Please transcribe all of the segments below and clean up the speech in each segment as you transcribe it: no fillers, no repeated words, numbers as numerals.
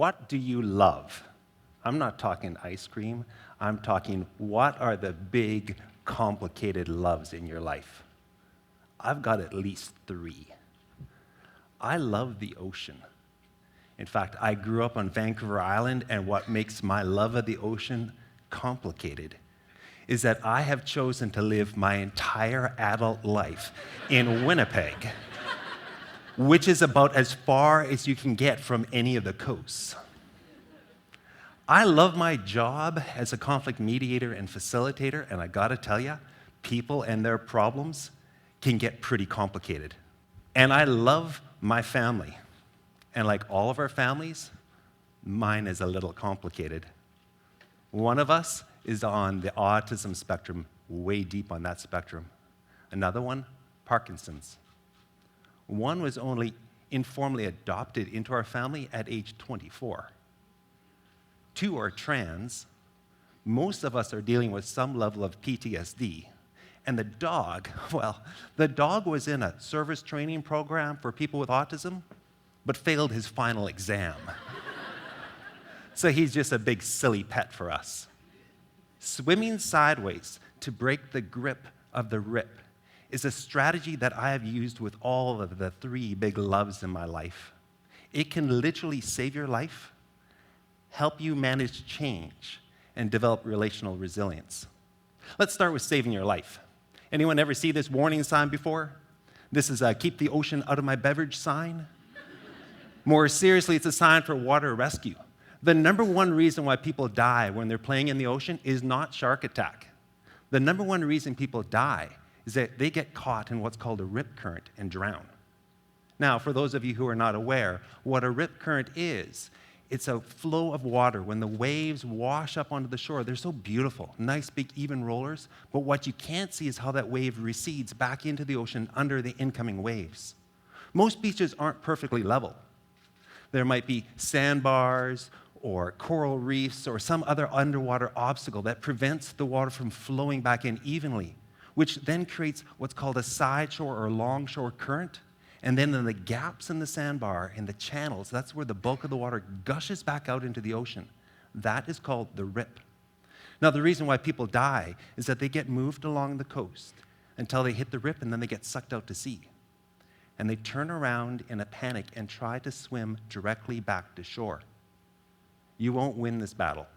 what do you love? I'm not talking ice cream. I'm talking what are the big, complicated loves in your life? I've got at least 3. I love the ocean. In fact, I grew up on Vancouver Island, and what makes my love of the ocean complicated is that I have chosen to live my entire adult life in Winnipeg, which is about as far as you can get from any of the coasts. I love my job as a conflict mediator and facilitator, and I gotta tell you, people and their problems can get pretty complicated. And I love my family. And like all of our families, mine is a little complicated. One of us is on the autism spectrum, way deep on that spectrum. Another one, Parkinson's. One was only informally adopted into our family at age 24. 2 are trans. Most of us are dealing with some level of PTSD. And the dog, well, the dog was in a service training program for people with autism, but failed his final exam. So he's just a big silly pet for us. Swimming sideways to break the grip of the rip is a strategy that I have used with all of the 3 big loves in my life. It can literally save your life, help you manage change, and develop relational resilience. Let's start with saving your life. Anyone ever see this warning sign before? This is a keep the ocean out of my beverage sign. More seriously, it's a sign for water rescue. The number 1 reason why people die when they're playing in the ocean is not shark attack. The number 1 reason people die is that they get caught in what's called a rip current and drown. Now, for those of you who are not aware, what a rip current is, it's a flow of water. When the waves wash up onto the shore, they're so beautiful, nice, big, even rollers, but what you can't see is how that wave recedes back into the ocean under the incoming waves. Most beaches aren't perfectly level. There might be sandbars or coral reefs or some other underwater obstacle that prevents the water from flowing back in evenly, which then creates what's called a sideshore or longshore current. And then in the gaps in the sandbar, in the channels, that's where the bulk of the water gushes back out into the ocean. That is called the rip. Now, the reason why people die is that they get moved along the coast until they hit the rip, and then they get sucked out to sea. And they turn around in a panic and try to swim directly back to shore. You won't win this battle.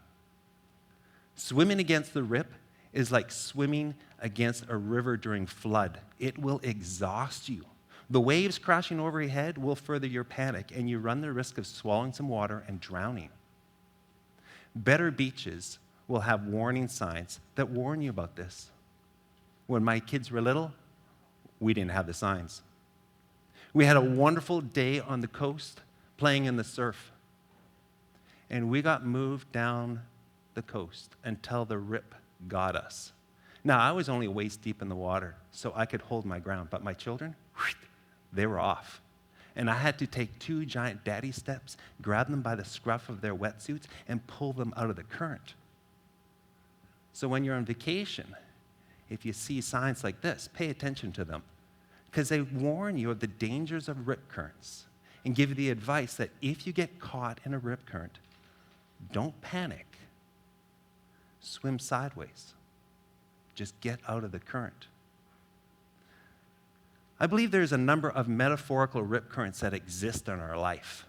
Swimming against the rip is like swimming against a river during flood. It will exhaust you. The waves crashing over your head will further your panic, and you run the risk of swallowing some water and drowning. Better beaches will have warning signs that warn you about this. When my kids were little, we didn't have the signs. We had a wonderful day on the coast playing in the surf, and we got moved down the coast until the rip got us. Now, I was only waist deep in the water, so I could hold my ground, but my children, they were off. And I had to take 2 giant daddy steps, grab them by the scruff of their wetsuits, and pull them out of the current. So when you're on vacation, if you see signs like this, pay attention to them, because they warn you of the dangers of rip currents and give you the advice that if you get caught in a rip current, don't panic. Swim sideways. Just get out of the current. I believe there's a number of metaphorical rip currents that exist in our life.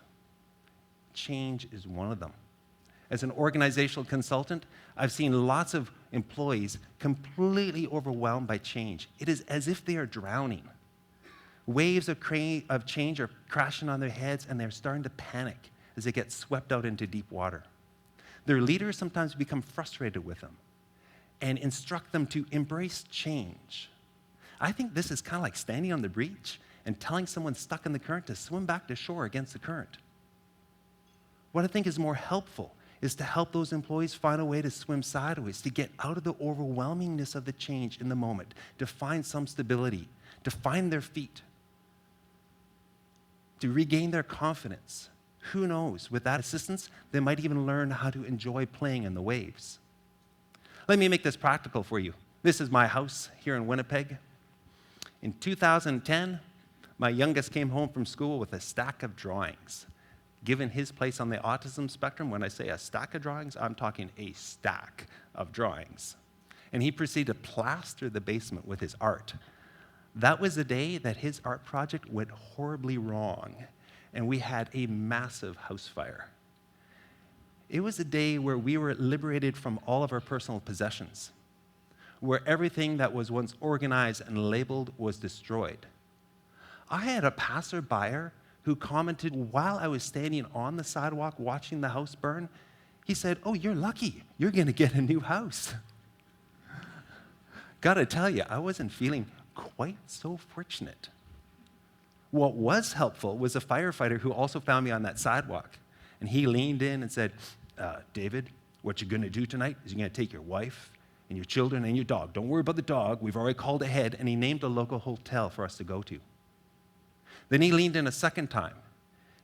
Change is one of them. As an organizational consultant, I've seen lots of employees completely overwhelmed by change. It is as if they are drowning. Waves of change are crashing on their heads, and they're starting to panic as they get swept out into deep water. Their leaders sometimes become frustrated with them and instruct them to embrace change. I think this is kind of like standing on the beach and telling someone stuck in the current to swim back to shore against the current. What I think is more helpful is to help those employees find a way to swim sideways, to get out of the overwhelmingness of the change in the moment, to find some stability, to find their feet, to regain their confidence. Who knows, with that assistance, they might even learn how to enjoy playing in the waves. Let me make this practical for you. This is my house here in Winnipeg. In 2010, my youngest came home from school with a stack of drawings. Given his place on the autism spectrum, when I say a stack of drawings, I'm talking a stack of drawings. And he proceeded to plaster the basement with his art. That was the day that his art project went horribly wrong, and we had a massive house fire. It was a day where we were liberated from all of our personal possessions, where everything that was once organized and labeled was destroyed. I had a passerby who commented while I was standing on the sidewalk watching the house burn. He said, "Oh, you're lucky. You're going to get a new house." Gotta tell you, I wasn't feeling quite so fortunate. What was helpful was a firefighter who also found me on that sidewalk. And he leaned in and said, "David, what you're going to do tonight is you're going to take your wife and your children and your dog. Don't worry about the dog. We've already called ahead." And he named a local hotel for us to go to. Then he leaned in a second time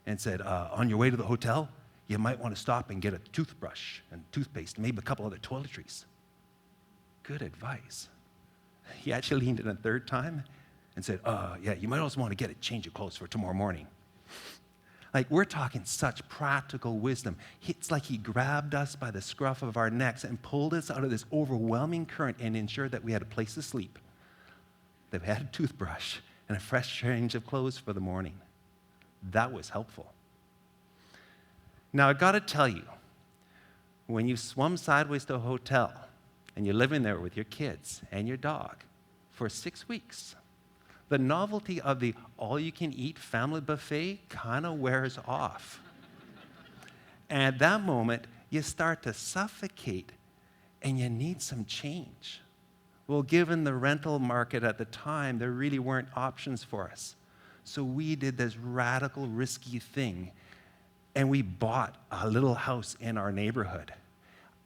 and said, "On your way to the hotel, you might want to stop and get a toothbrush and toothpaste, maybe a couple other toiletries." Good advice. He actually leaned in a third time and said, "Yeah, you might also want to get a change of clothes for tomorrow morning." Like, we're talking such practical wisdom. It's like he grabbed us by the scruff of our necks and pulled us out of this overwhelming current and ensured that we had a place to sleep, that we had a toothbrush, and a fresh change of clothes for the morning. That was helpful. Now, I got to tell you, when you swum sideways to a hotel and you're living there with your kids and your dog for 6 weeks, the novelty of the all-you-can-eat family buffet kind of wears off. And at that moment, you start to suffocate and you need some change. Well, given the rental market at the time, there really weren't options for us. So we did this radical, risky thing, and we bought a little house in our neighborhood.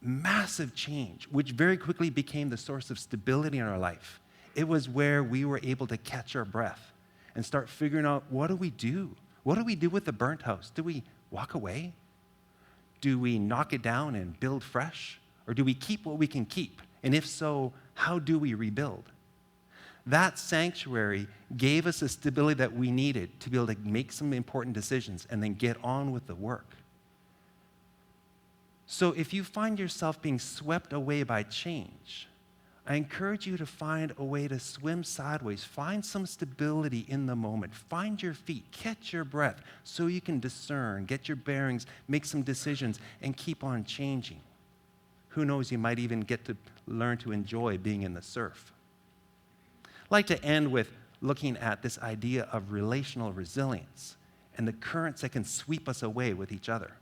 Massive change, which very quickly became the source of stability in our life. It was where we were able to catch our breath and start figuring out, what do we do? What do we do with the burnt house? Do we walk away? Do we knock it down and build fresh? Or do we keep what we can keep? And if so, how do we rebuild? That sanctuary gave us the stability that we needed to be able to make some important decisions and then get on with the work. So if you find yourself being swept away by change, I encourage you to find a way to swim sideways. Find some stability in the moment. Find your feet, catch your breath so you can discern, get your bearings, make some decisions, and keep on changing. Who knows, you might even get to learn to enjoy being in the surf. I'd like to end with looking at this idea of relational resilience and the currents that can sweep us away with each other.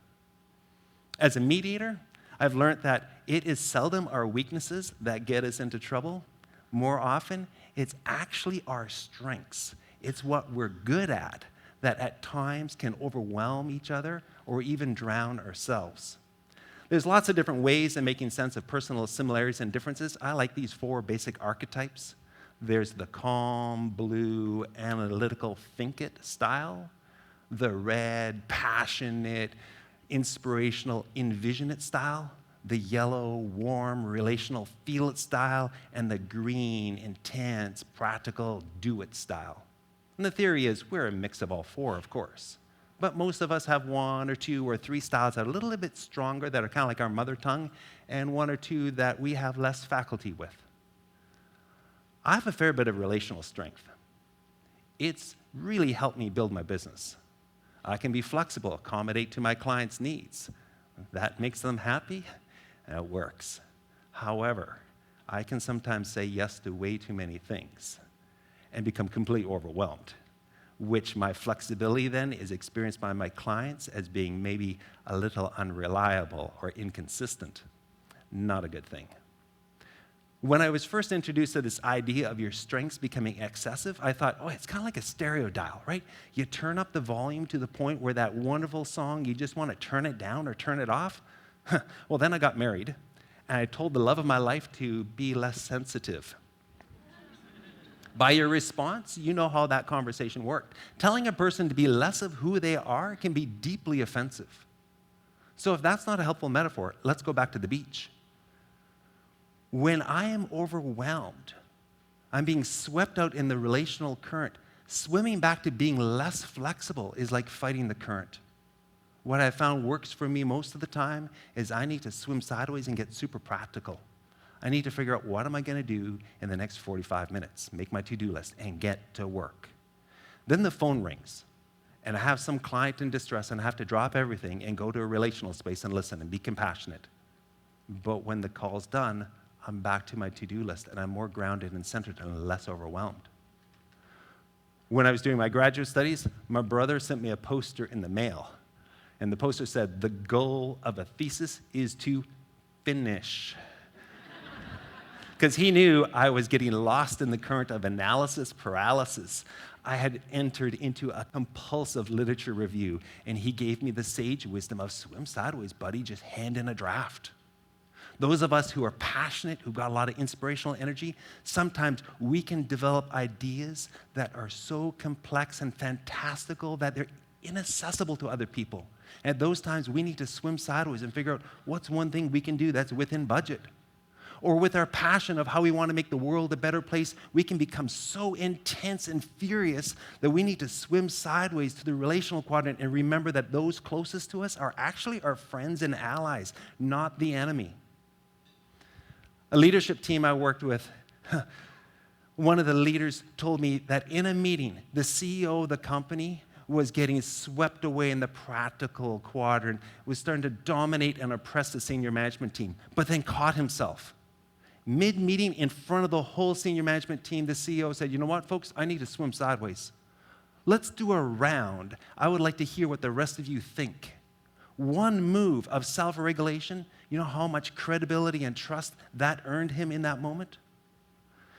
As a mediator, I've learned that it is seldom our weaknesses that get us into trouble. More often, it's actually our strengths. It's what we're good at that at times can overwhelm each other or even drown ourselves. There's lots of different ways of making sense of personal similarities and differences. I like these 4 basic archetypes. There's the calm, blue, analytical, think it style, the red, passionate, inspirational, envision it style, the yellow, warm, relational, feel it style, and the green, intense, practical, do it style. And the theory is we're a mix of all 4, of course. But most of us have 1 or 2 or 3 styles that are a little bit stronger, that are kind of like our mother tongue, and 1 or 2 that we have less faculty with. I have a fair bit of relational strength. It's really helped me build my business. I can be flexible, accommodate to my clients' needs. That makes them happy, and it works. However, I can sometimes say yes to way too many things and become completely overwhelmed, which my flexibility then is experienced by my clients as being maybe a little unreliable or inconsistent. Not a good thing. When I was first introduced to this idea of your strengths becoming excessive, I thought, it's kind of like a stereo dial, right? You turn up the volume to the point where that wonderful song, you just want to turn it down or turn it off. Well, then I got married, and I told the love of my life to be less sensitive. By your response, you know how that conversation worked. Telling a person to be less of who they are can be deeply offensive. So if that's not a helpful metaphor, let's go back to the beach. When I am overwhelmed, I'm being swept out in the relational current. Swimming back to being less flexible is like fighting the current. What I found works for me most of the time is I need to swim sideways and get super practical. I need to figure out what am I going to do in the next 45 minutes, make my to-do list, and get to work. Then the phone rings, and I have some client in distress, and I have to drop everything and go to a relational space and listen and be compassionate. But when the call's done, I'm back to my to-do list, and I'm more grounded and centered and less overwhelmed. When I was doing my graduate studies, my brother sent me a poster in the mail. And the poster said, "The goal of a thesis is to finish." Because he knew I was getting lost in the current of analysis paralysis. I had entered into a compulsive literature review, and he gave me the sage wisdom of swim sideways, buddy, just hand in a draft. Those of us who are passionate, who've got a lot of inspirational energy, sometimes we can develop ideas that are so complex and fantastical that they're inaccessible to other people. At those times, we need to swim sideways and figure out what's one thing we can do that's within budget. Or with our passion of how we want to make the world a better place, we can become so intense and furious that we need to swim sideways to the relational quadrant and remember that those closest to us are actually our friends and allies, not the enemy. A leadership team I worked with, one of the leaders told me that in a meeting, the CEO of the company was getting swept away in the practical quadrant, was starting to dominate and oppress the senior management team, but then caught himself. Mid-meeting, in front of the whole senior management team, the CEO said, "You know what, folks? I need to swim sideways. Let's do a round. I would like to hear what the rest of you think." One move of self-regulation, you know how much credibility and trust that earned him in that moment?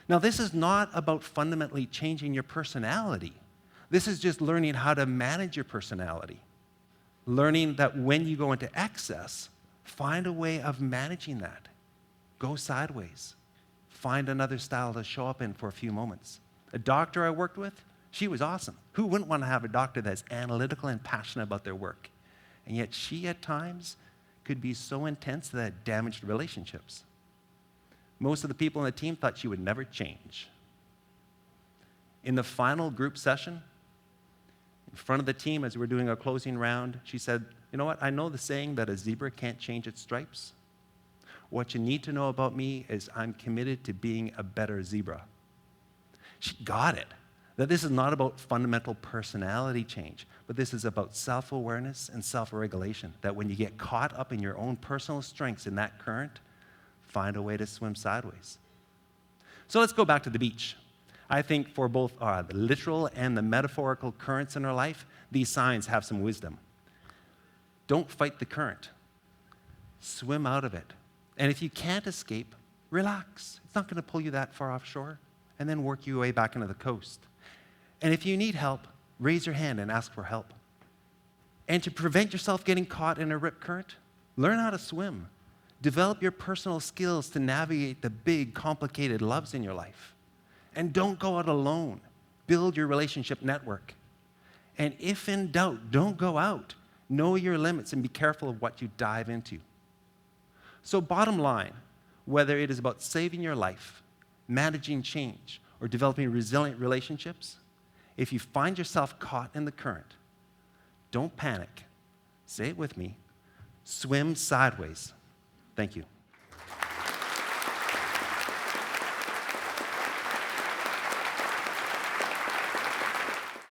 Now, this is not about fundamentally changing your personality. This is just learning how to manage your personality. Learning that when you go into excess, find a way of managing that. Go sideways. Find another style to show up in for a few moments. A doctor I worked with, she was awesome. Who wouldn't want to have a doctor that's analytical and passionate about their work? And yet she, at times, could be so intense that it damaged relationships. Most of the people on the team thought she would never change. In the final group session, in front of the team as we were doing our closing round, she said, "You know what? I know the saying that a zebra can't change its stripes. What you need to know about me is I'm committed to being a better zebra." She got it, that this is not about fundamental personality change, but this is about self-awareness and self-regulation, that when you get caught up in your own personal strengths in that current, find a way to swim sideways. So let's go back to the beach. I think for both the literal and the metaphorical currents in our life, these signs have some wisdom. Don't fight the current. Swim out of it. And if you can't escape, relax. It's not going to pull you that far offshore, and then work your way back into the coast. And if you need help, raise your hand and ask for help. And to prevent yourself getting caught in a rip current, learn how to swim. Develop your personal skills to navigate the big, complicated loves in your life. And don't go out alone. Build your relationship network. And if in doubt, don't go out. Know your limits and be careful of what you dive into. So bottom line, whether it is about saving your life, managing change, or developing resilient relationships, if you find yourself caught in the current, don't panic. Say it with me. Swim sideways. Thank you.